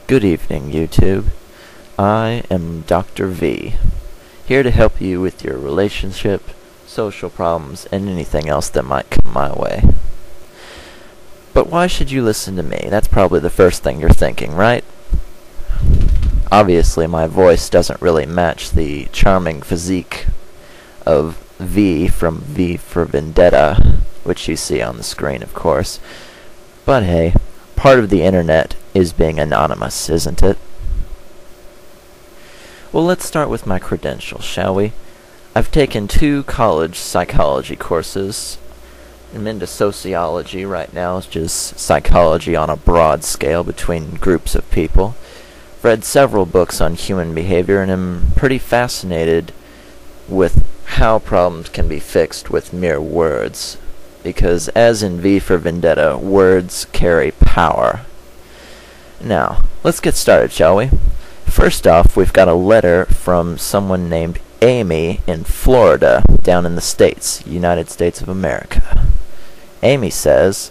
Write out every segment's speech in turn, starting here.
Good evening, YouTube. I am Dr. V, here to help you with your relationship, social problems, and anything else that might come my way. But why should you listen to me? That's probably the first thing you're thinking, right? Obviously, my voice doesn't really match the charming physique of V from V for Vendetta, which you see on the screen, of course. But hey, part of the internet is being anonymous, isn't it? Well, let's start with my credentials, shall we? I've taken 2 college psychology courses. I'm into sociology right now, which is psychology on a broad scale between groups of people. I've read several books on human behavior, and I'm pretty fascinated with how problems can be fixed with mere words. Because, as in V for Vendetta, words carry power. Now, let's get started, shall we? First off, we've got a letter from someone named Amy in Florida, down in the States, United States of America. Amy says,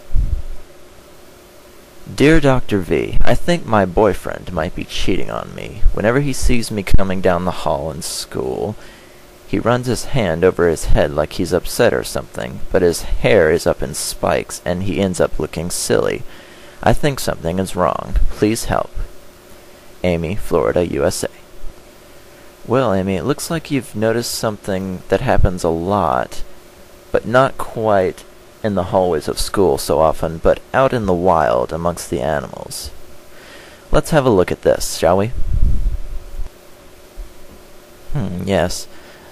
"Dear Dr. V, I think my boyfriend might be cheating on me. Whenever he sees me coming down the hall in school, he runs his hand over his head like he's upset or something, but his hair is up in spikes and he ends up looking silly. I think something is wrong. Please help. Amy, Florida, USA." Well, Amy, it looks like you've noticed something that happens a lot, but not quite in the hallways of school so often, but out in the wild amongst the animals. Let's have a look at this, shall we? Yes.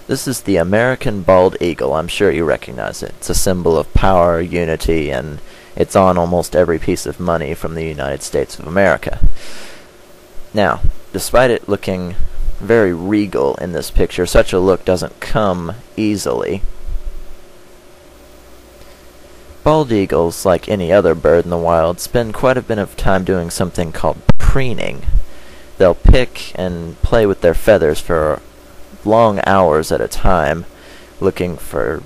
This is the American bald eagle. I'm sure you recognize it. It's a symbol of power, unity, and it's on almost every piece of money from the United States of America. Now, despite it looking very regal in this picture, such a look doesn't come easily. Bald eagles, like any other bird in the wild, spend quite a bit of time doing something called preening. They'll pick and play with their feathers for long hours at a time, looking for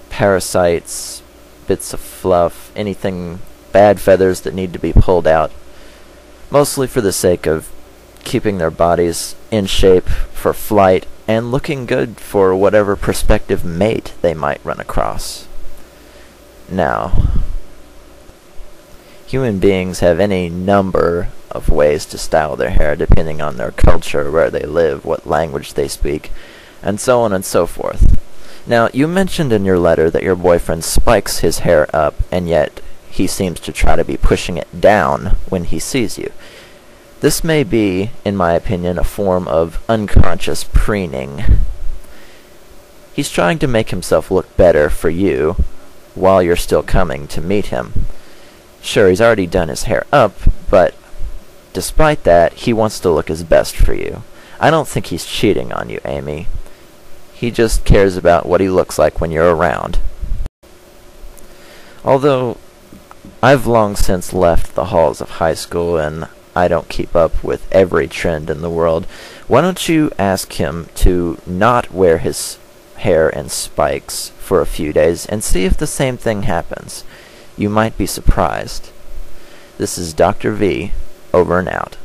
parasites, bits of fluff, anything bad feathers that need to be pulled out, mostly for the sake of keeping their bodies in shape for flight and looking good for whatever prospective mate they might run across. Now, human beings have any number of ways to style their hair depending on their culture, where they live, what language they speak, and so on and so forth. Now, you mentioned in your letter that your boyfriend spikes his hair up, and yet he seems to try to be pushing it down when he sees you. This may be, in my opinion, a form of unconscious preening. He's trying to make himself look better for you while you're still coming to meet him. Sure, he's already done his hair up, but despite that, he wants to look his best for you. I don't think he's cheating on you, Amy. He just cares about what he looks like when you're around. Although, I've long since left the halls of high school and I don't keep up with every trend in the world, why don't you ask him to not wear his hair in spikes for a few days and see if the same thing happens. You might be surprised. This is Dr. V, over and out.